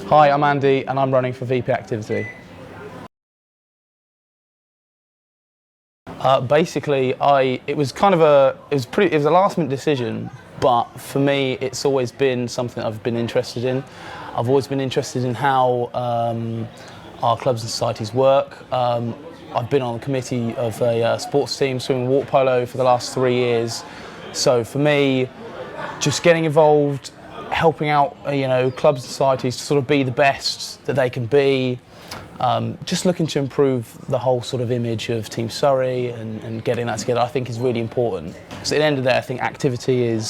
Hi, I'm Andy and I'm running for VP Activity. Basically, it was a last-minute decision, but for me, it's always been something I've been interested in. I've always been interested in how our clubs and societies work. I've been on the committee of a sports team, swim and water polo, for the last 3 years. So for me, just getting involved, helping out, clubs and societies to sort of be the best that they can be. Just looking to improve the whole sort of image of Team Surrey and getting that together, I think is really important. So at the end of the day, I think activity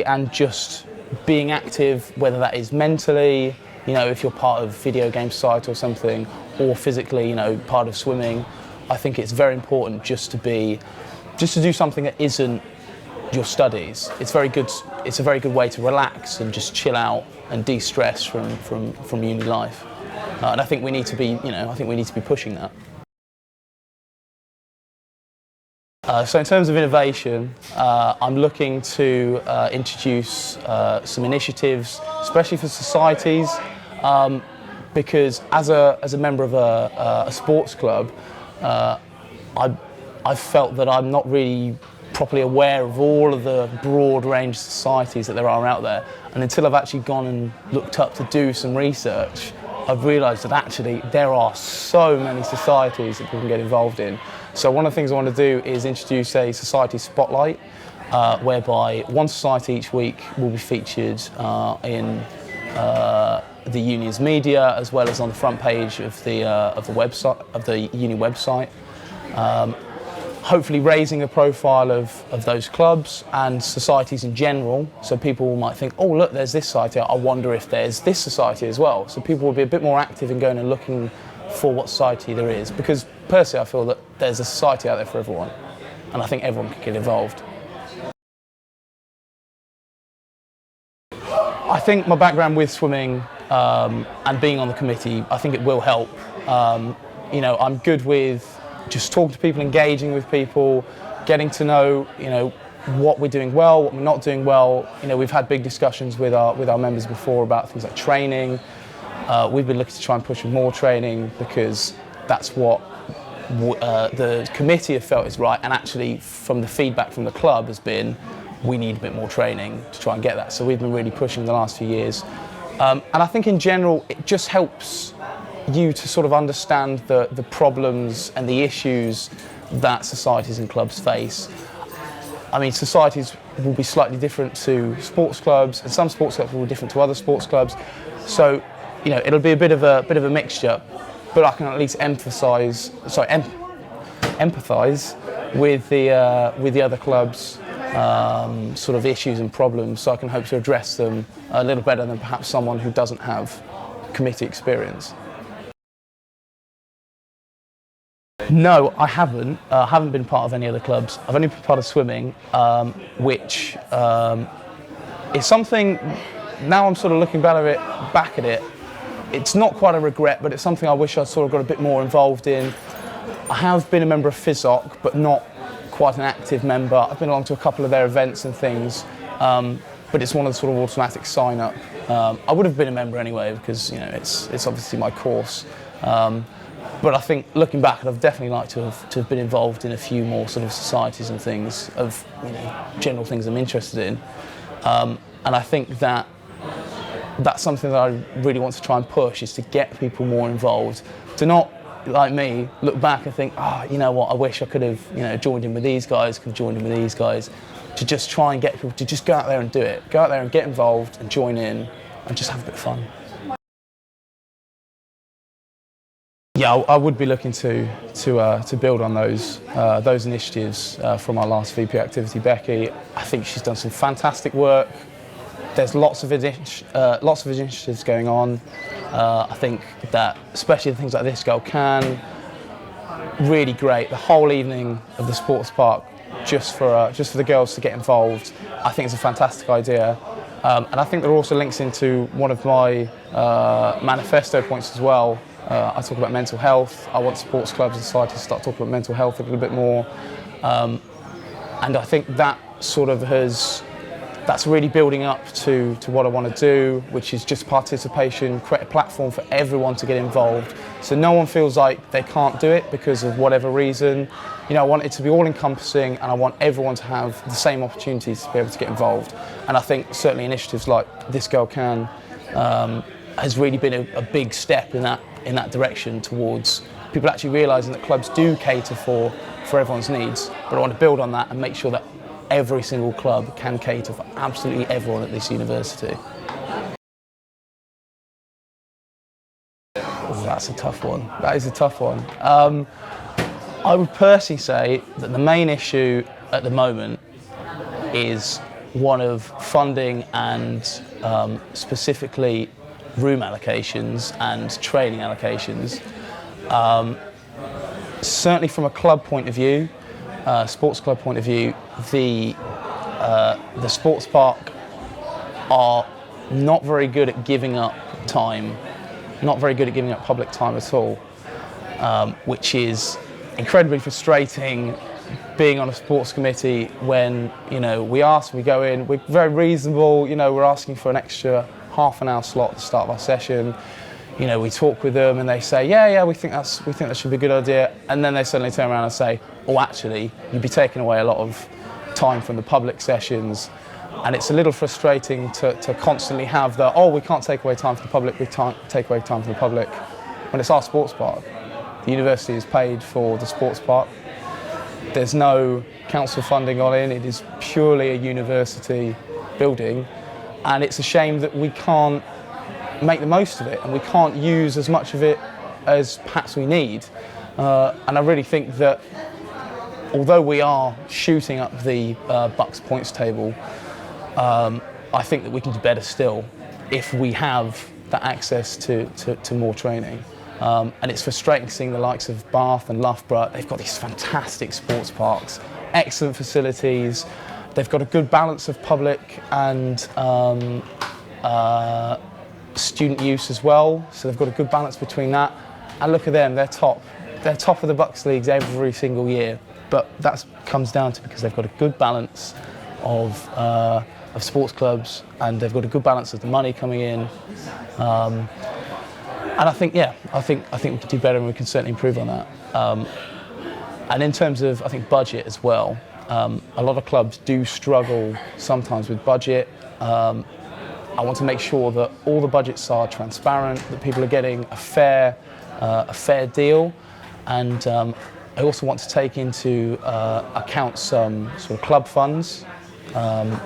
and just being active, whether that is mentally, if you're part of video game society or something, or physically, part of swimming, I think it's very important just to do something that isn't your studies. It's a very good way to relax and just chill out and de-stress from uni life. And I think we need to be, pushing that. So in terms of innovation, I'm looking to introduce some initiatives, especially for societies, because as a member of a sports club, I've felt that I'm not really properly aware of all of the broad range of societies that there are out there. And until I've actually gone and looked up to do some research, I've realised that actually there are so many societies that people can get involved in. So one of the things I want to do is introduce a society spotlight, whereby one society each week will be featured in the union's media, as well as on the front page of the website, of the uni website. Hopefully raising the profile of those clubs and societies in general, so people might think, oh look, there's this society, I wonder if there's this society as well. So people will be a bit more active in going and looking for what society there is, because personally I feel that there's a society out there for everyone, and I think everyone can get involved. I think my background with swimming and being on the committee, I think it will help. I'm good with just talking to people, engaging with people, getting to know, what we're doing well, what we're not doing well. We've had big discussions with our members before about things like training. We've been looking to try and push for more training, because that's what the committee have felt is right, and actually from the feedback from the club has been, we need a bit more training to try and get that. So we've been really pushing the last few years. And I think in general, it just helps you to sort of understand the problems and the issues that societies and clubs face. I mean, societies will be slightly different to sports clubs, and some sports clubs will be different to other sports clubs. So, it'll be a bit of a mixture, but I can at least empathise with the other clubs' sort of issues and problems, so I can hope to address them a little better than perhaps someone who doesn't have committee experience. No, I haven't. I haven't been part of any other clubs. I've only been part of swimming, which is something, now I'm sort of looking back at it, it's not quite a regret, but it's something I wish I'd sort of got a bit more involved in. I have been a member of FISOC, but not quite an active member. I've been along to a couple of their events and things, but it's one of the sort of automatic sign-up. I would have been a member anyway, because it's obviously my course. But I think looking back, I'd definitely like to have been involved in a few more sort of societies and things of general things I'm interested in. And I think that's something that I really want to try and push, is to get people more involved, to not, like me, look back and think, you know what, I wish I could have joined in with these guys, to just try and get people to just go out there and do it. Go out there and get involved and join in and just have a bit of fun. Yeah, I would be looking to build on those initiatives from our last VP Activity, Becky. I think she's done some fantastic work. There's lots of initiatives going on. I think that, especially the things like this Girl Can, really great. The whole evening of the sports park, just for the girls to get involved, I think it's a fantastic idea. And I think there are also links into one of my manifesto points as well. I talk about mental health. I want sports clubs and societies to start talking about mental health a little bit more. And I think that sort of has that's really building up to what I want to do, which is just participation, create a platform for everyone to get involved, so no one feels like they can't do it because of whatever reason. You know, I want it to be all-encompassing, and I want everyone to have the same opportunities to be able to get involved. And I think certainly initiatives like This Girl Can has really been a big step in that direction towards people actually realising that clubs do cater for everyone's needs. But I want to build on that and make sure that every single club can cater for absolutely everyone at this university. Oh, that's a tough one. That is a tough one. I would personally say that the main issue at the moment is one of funding and specifically room allocations and training allocations. Certainly from a club point of view, sports club point of view, the sports park are not very good at giving up time, not very good at giving up public time at all, which is incredibly frustrating being on a sports committee when, you know, we go in, we're very reasonable, you know, we're asking for an extra half an hour slot at the start of our session. You know, we talk with them and they say, yeah, we think that should be a good idea. And then they suddenly turn around and say, oh, actually, you'd be taking away a lot of time from the public sessions. And it's a little frustrating to constantly have the, oh, we can't take away time from the public, we can't take away time from the public, when it's our sports park. The university is paid for the sports park. There's no council funding on it. It is purely a university building. And it's a shame that we can't make the most of it, and we can't use as much of it as perhaps we need. And I really think that although we are shooting up the Bucks points table, I think that we can do better still if we have that access to more training. And it's frustrating seeing the likes of Bath and Loughborough. They've got these fantastic sports parks, excellent facilities. They've got a good balance of public and student use as well, so they've got a good balance between that. And look at them, they're top of the Bucks leagues every single year. But that comes down to because they've got a good balance of sports clubs, and they've got a good balance of the money coming in. And I think, I think we can do better, and we can certainly improve on that. And in terms of, I think, budget as well, a lot of clubs do struggle sometimes with budget. I want to make sure that all the budgets are transparent, that people are getting a fair deal, and I also want to take into account some sort of club funds,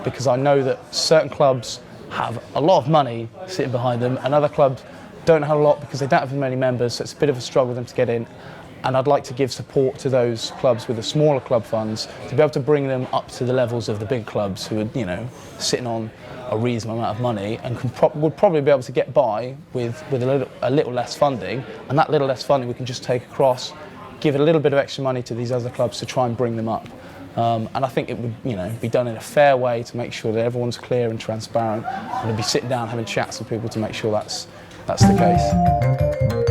because I know that certain clubs have a lot of money sitting behind them, and other clubs don't have a lot because they don't have as many members, so it's a bit of a struggle for them to get in. And I'd like to give support to those clubs with the smaller club funds to be able to bring them up to the levels of the big clubs who are, you know, sitting on a reasonable amount of money and would probably be able to get by with a little less funding. And that little less funding we can just take across, give a little bit of extra money to these other clubs to try and bring them up. And I think it would, you know, be done in a fair way to make sure that everyone's clear and transparent, and to be sitting down having chats with people to make sure that's the case.